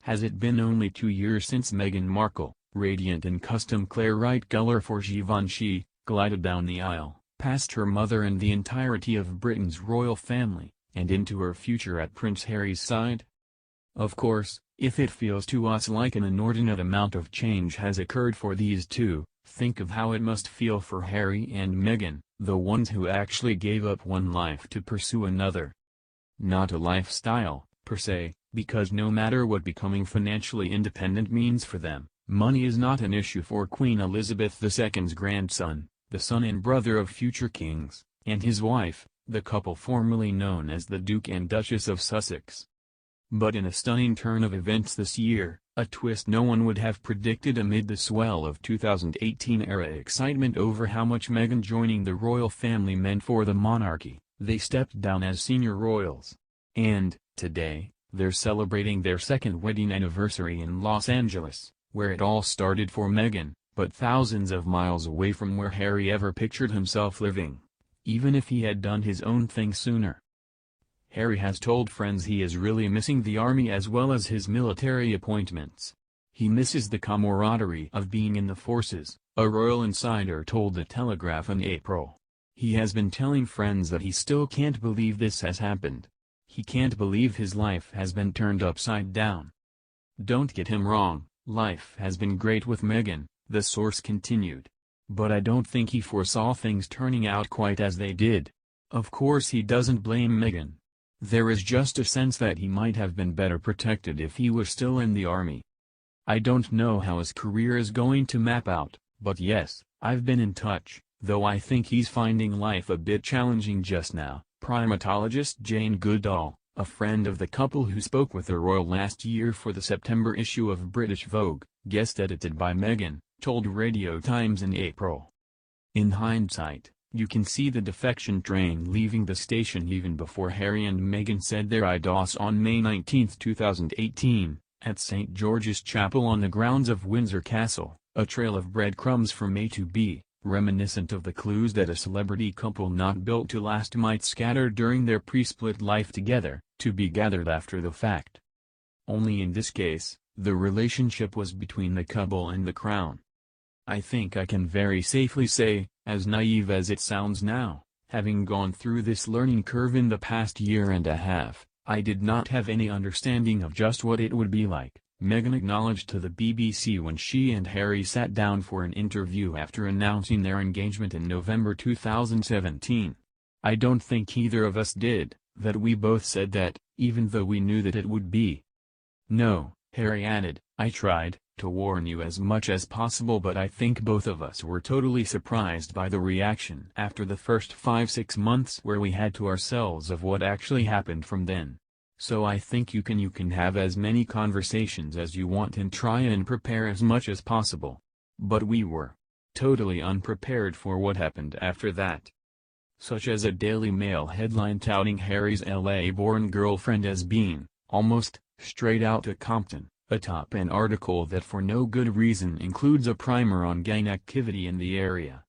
Has it been only 2 years since Meghan Markle, radiant in custom claret colour for Givenchy, glided down the aisle, past her mother and the entirety of Britain's royal family, and into her future at Prince Harry's side? Of course, if it feels to us like an inordinate amount of change has occurred for these two, think of how it must feel for Harry and Meghan, the ones who actually gave up one life to pursue another. Not a lifestyle, per se, because no matter what becoming financially independent means for them, money is not an issue for Queen Elizabeth II's grandson, the son and brother of future kings, and his wife, the couple formerly known as the Duke and Duchess of Sussex. But in a stunning turn of events this year, a twist no one would have predicted amid the swell of 2018-era excitement over how much Meghan joining the royal family meant for the monarchy, they stepped down as senior royals. And, today, they're celebrating their second wedding anniversary in Los Angeles, where it all started for Meghan, but thousands of miles away from where Harry ever pictured himself living, even if he had done his own thing sooner. Harry has told friends he is really missing the army as well as his military appointments. He misses the camaraderie of being in the forces, a royal insider told The Telegraph in April. He has been telling friends that he still can't believe this has happened. He can't believe his life has been turned upside down. Don't get him wrong, life has been great with Meghan, the source continued. But I don't think he foresaw things turning out quite as they did. Of course he doesn't blame Meghan. There is just a sense that he might have been better protected if he was still in the army. I don't know how his career is going to map out, but yes, I've been in touch, though I think he's finding life a bit challenging just now. Primatologist Jane Goodall, a friend of the couple who spoke with the royal last year for the September issue of British Vogue, guest edited by Meghan, told Radio Times in April. In hindsight, you can see the defection train leaving the station even before Harry and Meghan said their I-DOS on May 19, 2018, at St. George's Chapel on the grounds of Windsor Castle, a trail of breadcrumbs from A to B, reminiscent of the clues that a celebrity couple not built to last might scatter during their pre-split life together, to be gathered after the fact. Only in this case, the relationship was between the couple and the crown. I think I can very safely say, as naive as it sounds now, having gone through this learning curve in the past year and a half, I did not have any understanding of just what it would be like, Meghan acknowledged to the BBC when she and Harry sat down for an interview after announcing their engagement in November 2017. I don't think either of us did, that we both said that, even though we knew that it would be. No, Harry added, I tried to warn you as much as possible, but I think both of us were totally surprised by the reaction after the first 5-6 months where we had to ourselves of what actually happened from then. So I think you can have as many conversations as you want and try and prepare as much as possible. But we were totally unprepared for what happened after that. Such as a Daily Mail headline touting Harry's LA-born girlfriend as being, almost, straight out to Compton, atop an article that for no good reason includes a primer on gang activity in the area.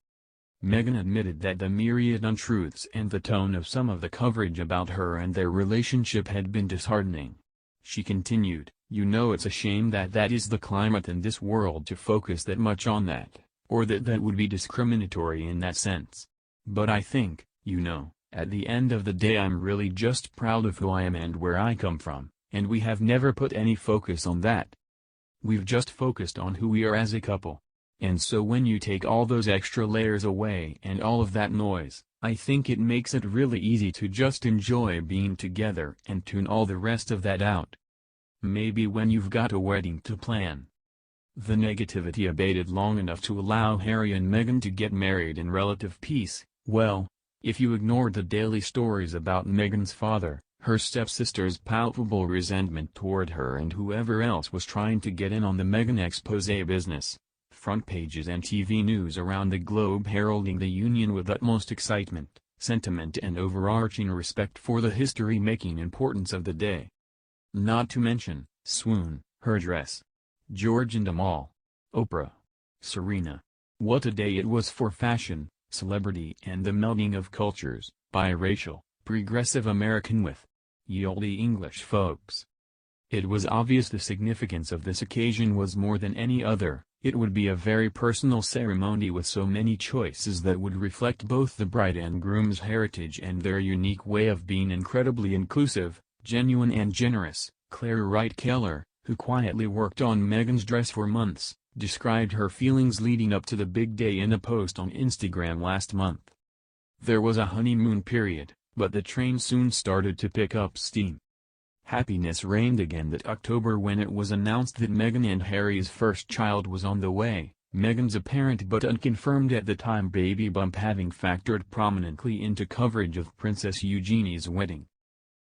Meghan admitted that the myriad untruths and the tone of some of the coverage about her and their relationship had been disheartening. She continued, you know, it's a shame that that is the climate in this world to focus that much on that, or that would be discriminatory in that sense. But I think, you know, at the end of the day I'm really just proud of who I am and where I come from, and we have never put any focus on that. We've just focused on who we are as a couple. And so when you take all those extra layers away and all of that noise, I think it makes it really easy to just enjoy being together and tune all the rest of that out. Maybe when you've got a wedding to plan. The negativity abated long enough to allow Harry and Meghan to get married in relative peace. Well, if you ignored the daily stories about Meghan's father, her stepsister's palpable resentment toward her and whoever else was trying to get in on the Meghan exposé business. Front pages and TV news around the globe heralding the union with utmost excitement, sentiment and overarching respect for the history-making importance of the day. Not to mention, swoon, her dress. George and Amal. Oprah. Serena. What a day it was for fashion, celebrity and the melding of cultures, biracial, progressive American with ye olde English folks. It was obvious the significance of this occasion was more than any other. It would be a very personal ceremony with so many choices that would reflect both the bride and groom's heritage and their unique way of being incredibly inclusive, genuine and generous. Claire Wright Keller, who quietly worked on Meghan's dress for months, described her feelings leading up to the big day in a post on Instagram last month. There was a honeymoon period, but the train soon started to pick up steam. Happiness reigned again that October when it was announced that Meghan and Harry's first child was on the way, Meghan's apparent but unconfirmed at the time baby bump having factored prominently into coverage of Princess Eugenie's wedding.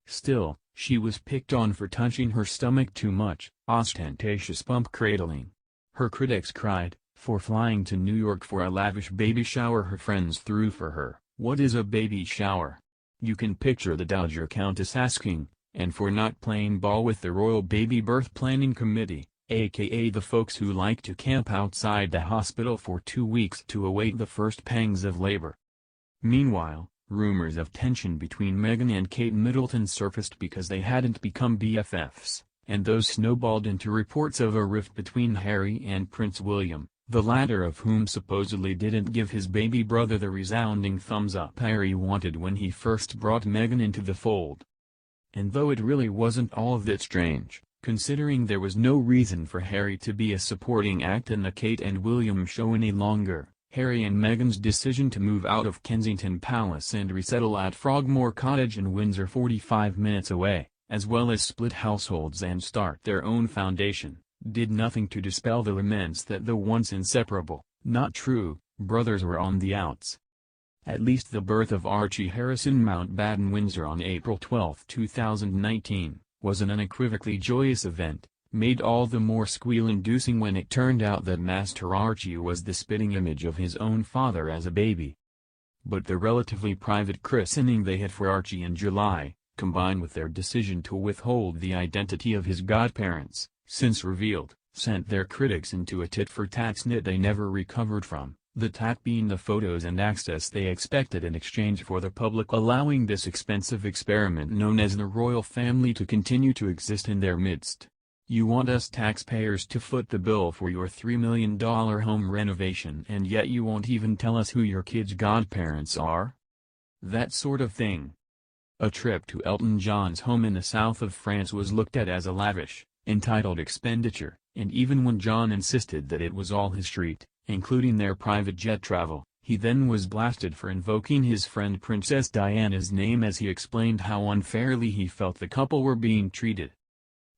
Still, she was picked on for touching her stomach too much, ostentatious bump cradling. Her critics cried, for flying to New York for a lavish baby shower her friends threw for her. What is a baby shower? You can picture the Dowager Countess asking, and for not playing ball with the Royal Baby Birth Planning Committee, aka the folks who like to camp outside the hospital for 2 weeks to await the first pangs of labor. Meanwhile, rumors of tension between Meghan and Kate Middleton surfaced because they hadn't become BFFs, and those snowballed into reports of a rift between Harry and Prince William, the latter of whom supposedly didn't give his baby brother the resounding thumbs up Harry wanted when he first brought Meghan into the fold. And though it really wasn't all that strange, considering there was no reason for Harry to be a supporting act in the Kate and William show any longer, Harry and Meghan's decision to move out of Kensington Palace and resettle at Frogmore Cottage in Windsor 45 minutes away, as well as split households and start their own foundation, did nothing to dispel the laments that the once inseparable, not true, brothers were on the outs. At least the birth of Archie Harrison Mountbatten Windsor on April 12, 2019, was an unequivocally joyous event, made all the more squeal-inducing when it turned out that Master Archie was the spitting image of his own father as a baby. But the relatively private christening they had for Archie in July, combined with their decision to withhold the identity of his godparents, since revealed, sent their critics into a tit-for-tat snit they never recovered from. The tat being the photos and access they expected in exchange for the public allowing this expensive experiment known as the royal family to continue to exist in their midst. You want us taxpayers to foot the bill for your $3 million home renovation and yet you won't even tell us who your kids' godparents are? That sort of thing. A trip to Elton John's home in the south of France was looked at as a lavish, entitled expenditure, and even when John insisted that it was all his treat, including their private jet travel, he then was blasted for invoking his friend Princess Diana's name as he explained how unfairly he felt the couple were being treated.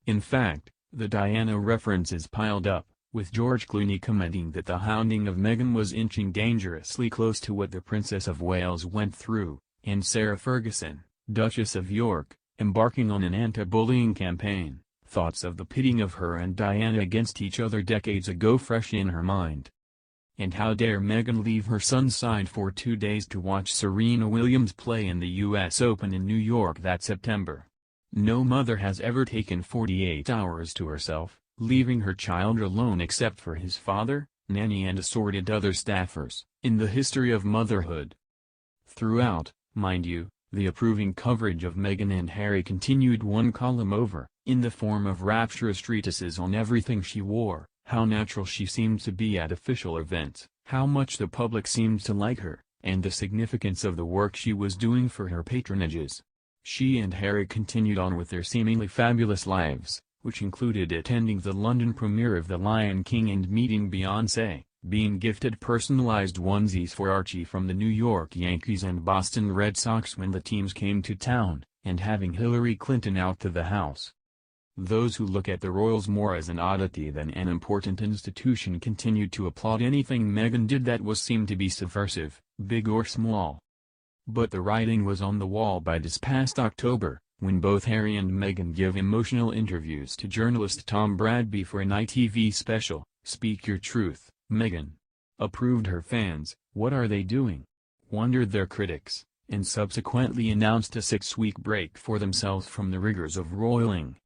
In fact, the Diana references piled up, with George Clooney commenting that the hounding of Meghan was inching dangerously close to what the Princess of Wales went through, and Sarah Ferguson, Duchess of York, embarking on an anti-bullying campaign, thoughts of the pitting of her and Diana against each other decades ago fresh in her mind. And how dare Meghan leave her son's side for 2 days to watch Serena Williams play in the US Open in New York that September. No mother has ever taken 48 hours to herself, leaving her child alone except for his father, nanny and assorted other staffers, in the history of motherhood. Throughout, mind you, the approving coverage of Meghan and Harry continued one column over, in the form of rapturous treatises on everything she wore, how natural she seemed to be at official events, how much the public seemed to like her, and the significance of the work she was doing for her patronages. She and Harry continued on with their seemingly fabulous lives, which included attending the London premiere of The Lion King and meeting Beyoncé, being gifted personalized onesies for Archie from the New York Yankees and Boston Red Sox when the teams came to town, and having Hillary Clinton out to the house. Those who look at the royals more as an oddity than an important institution continued to applaud anything Meghan did that was seen to be subversive, big or small. But the writing was on the wall by this past October, when both Harry and Meghan give emotional interviews to journalist Tom Bradby for an ITV special, Speak Your Truth. Meghan approved her fans, what are they doing? Wondered their critics, and subsequently announced a 6-week break for themselves from the rigors of royaling.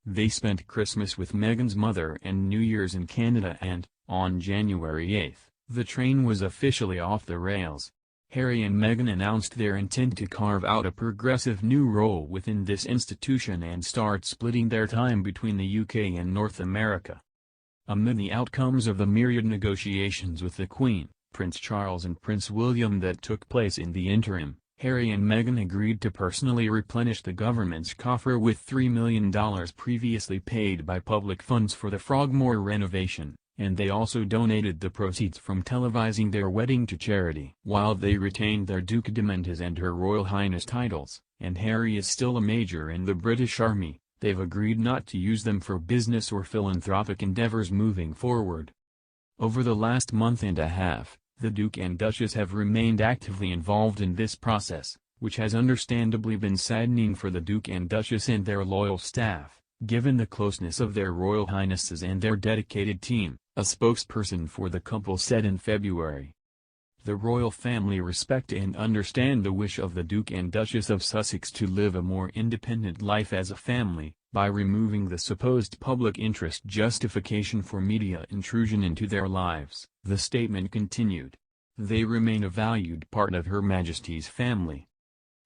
They spent Christmas with Meghan's mother and New Year's in Canada and, on January 8, the train was officially off the rails. Harry and Meghan announced their intent to carve out a progressive new role within this institution and start splitting their time between the UK and North America. Amid the outcomes of the myriad negotiations with the Queen, Prince Charles and Prince William that took place in the interim, Harry and Meghan agreed to personally replenish the government's coffer with $3 million previously paid by public funds for the Frogmore renovation, and they also donated the proceeds from televising their wedding to charity. While they retained their dukedom and his and Her Royal Highness titles, and Harry is still a major in the British Army, they've agreed not to use them for business or philanthropic endeavours moving forward. Over the last month and a half, the Duke and Duchess have remained actively involved in this process, which has understandably been saddening for the Duke and Duchess and their loyal staff, given the closeness of their Royal Highnesses and their dedicated team, a spokesperson for the couple said in February. The royal family respect and understand the wish of the Duke and Duchess of Sussex to live a more independent life as a family, by removing the supposed public interest justification for media intrusion into their lives, the statement continued. They remain a valued part of Her Majesty's family.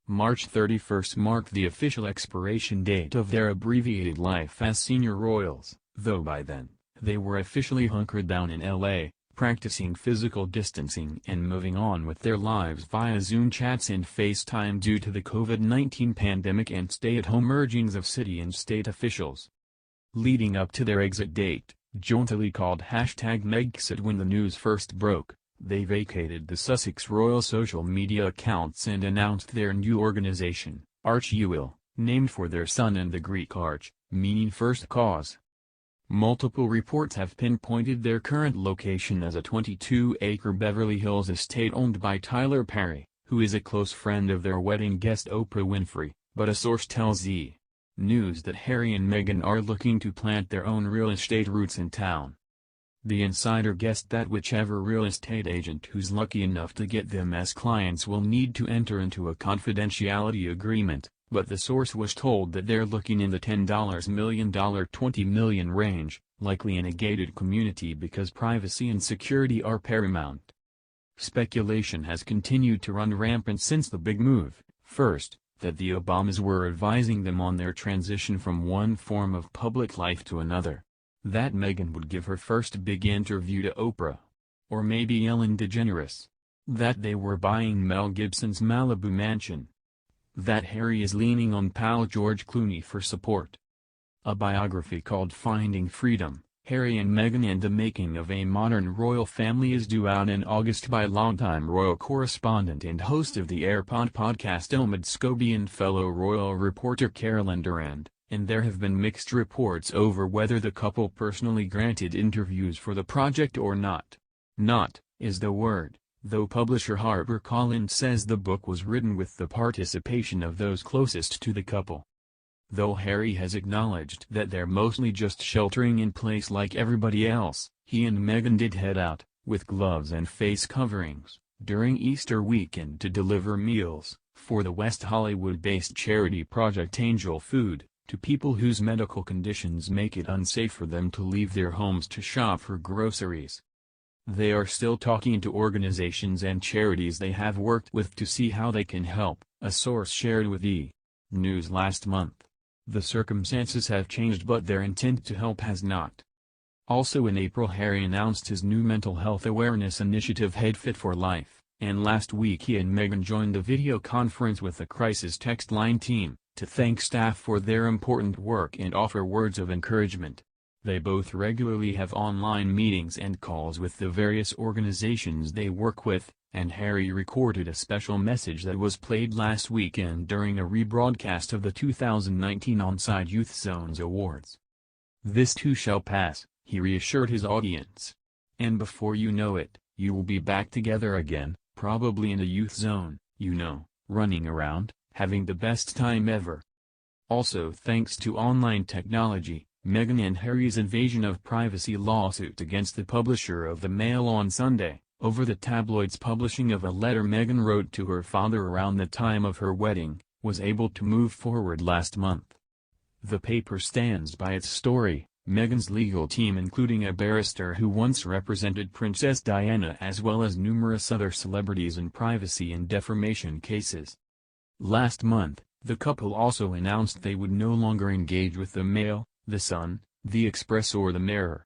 March 31 marked the official expiration date of their abbreviated life as senior royals, though by then, they were officially hunkered down in LA, practicing physical distancing and moving on with their lives via Zoom chats and FaceTime due to the COVID-19 pandemic and stay-at-home urgings of city and state officials. Leading up to their exit date, jauntily called #Megxit when the news first broke, they vacated the Sussex Royal social media accounts and announced their new organization, Arch-UL, named for their son and the Greek arch, meaning first cause. Multiple reports have pinpointed their current location as a 22-acre Beverly Hills estate owned by Tyler Perry, who is a close friend of their wedding guest Oprah Winfrey, but a source tells E! News that Harry and Meghan are looking to plant their own real estate roots in town. The insider guessed that whichever real estate agent who's lucky enough to get them as clients will need to enter into a confidentiality agreement, but the source was told that they're looking in the $10 million $20 million range, likely in a gated community because privacy and security are paramount. Speculation has continued to run rampant since the big move, first, that the Obamas were advising them on their transition from one form of public life to another. That Meghan would give her first big interview to Oprah. Or maybe Ellen DeGeneres. That they were buying Mel Gibson's Malibu mansion. That Harry is leaning on pal George Clooney for support. A biography called Finding Freedom, Harry and Meghan and the Making of a Modern Royal Family is due out in August by longtime royal correspondent and host of the AirPod podcast Omid Scobie and fellow royal reporter Carolyn Durand, and there have been mixed reports over whether the couple personally granted interviews for the project or not. Not, is the word. Though publisher HarperCollins says the book was written with the participation of those closest to the couple. Though Harry has acknowledged that they're mostly just sheltering in place like everybody else, he and Meghan did head out, with gloves and face coverings, during Easter weekend to deliver meals, for the West Hollywood-based charity Project Angel Food, to people whose medical conditions make it unsafe for them to leave their homes to shop for groceries. They are still talking to organizations and charities they have worked with to see how they can help, a source shared with E! News last month. The circumstances have changed but their intent to help has not. Also in April Harry announced his new mental health awareness initiative Head Fit for Life, and last week he and Meghan joined a video conference with the crisis text line team, to thank staff for their important work and offer words of encouragement. They both regularly have online meetings and calls with the various organizations they work with, and Harry recorded a special message that was played last weekend during a rebroadcast of the 2019 Onside Youth Zones Awards. This too shall pass, he reassured his audience. And before you know it, you will be back together again, probably in a youth zone, you know, running around, having the best time ever. Also thanks to online technology, Meghan and Harry's invasion of privacy lawsuit against the publisher of the Mail on Sunday, over the tabloid's publishing of a letter Meghan wrote to her father around the time of her wedding, was able to move forward last month. The paper stands by its story, Meghan's legal team, including a barrister who once represented Princess Diana as well as numerous other celebrities in privacy and defamation cases. Last month, the couple also announced they would no longer engage with the Mail, the Sun, the Express or the Mirror.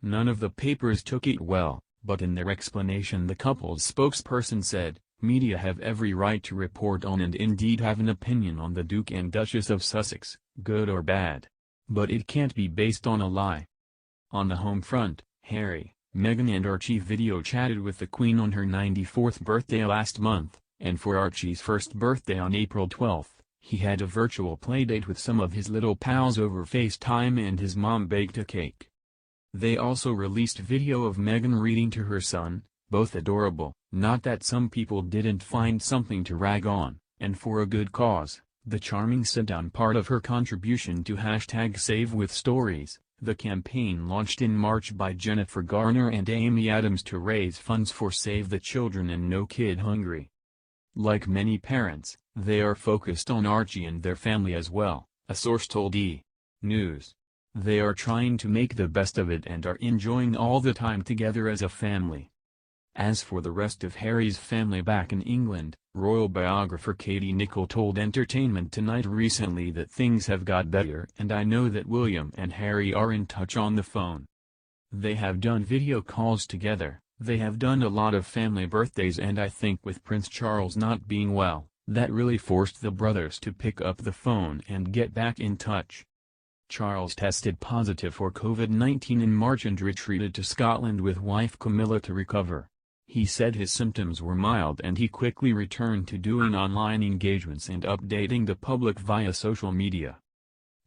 None of the papers took it well, but in their explanation the couple's spokesperson said, "Media have every right to report on and indeed have an opinion on the Duke and Duchess of Sussex, good or bad. But it can't be based on a lie." On the home front, Harry, Meghan and Archie video chatted with the Queen on her 94th birthday last month, and for Archie's first birthday on April 12, he had a virtual playdate with some of his little pals over FaceTime and his mom baked a cake. They also released video of Meghan reading to her son, both adorable, not that some people didn't find something to rag on, and for a good cause. The charming sit-down part of her contribution to #SaveWithStories, the campaign launched in March by Jennifer Garner and Amy Adams to raise funds for Save the Children and No Kid Hungry. Like many parents, they are focused on Archie and their family as well, a source told E! News. They are trying to make the best of it and are enjoying all the time together as a family. As for the rest of Harry's family back in England, royal biographer Katie Nicholl told Entertainment Tonight recently that things have got better and I know that William and Harry are in touch on the phone. They have done video calls together, they have done a lot of family birthdays, and I think with Prince Charles not being well, that really forced the brothers to pick up the phone and get back in touch. Charles tested positive for COVID-19 in March and retreated to Scotland with wife Camilla to recover. He said his symptoms were mild and he quickly returned to doing online engagements and updating the public via social media.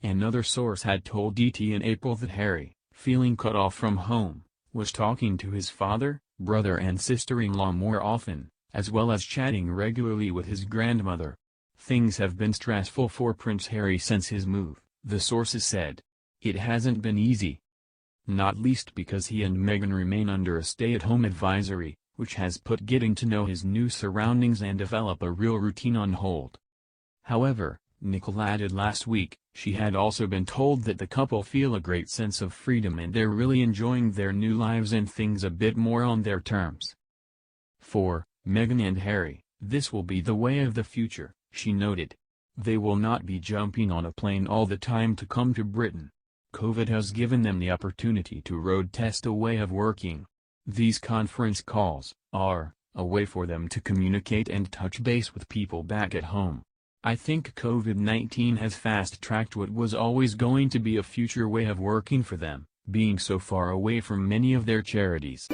Another source had told ET in April that Harry, feeling cut off from home, was talking to his father, brother and sister-in-law more often, as well as chatting regularly with his grandmother. Things have been stressful for Prince Harry since his move, the sources said. It hasn't been easy. Not least because he and Meghan remain under a stay-at-home advisory, which has put getting to know his new surroundings and develop a real routine on hold. However, Nicholl added last week, she had also been told that the couple feel a great sense of freedom and they're really enjoying their new lives and things a bit more on their terms. For Meghan and Harry, this will be the way of the future, she noted. They will not be jumping on a plane all the time to come to Britain. COVID has given them the opportunity to road test a way of working. These conference calls are a way for them to communicate and touch base with people back at home. I think COVID-19 has fast-tracked what was always going to be a future way of working for them, being so far away from many of their charities.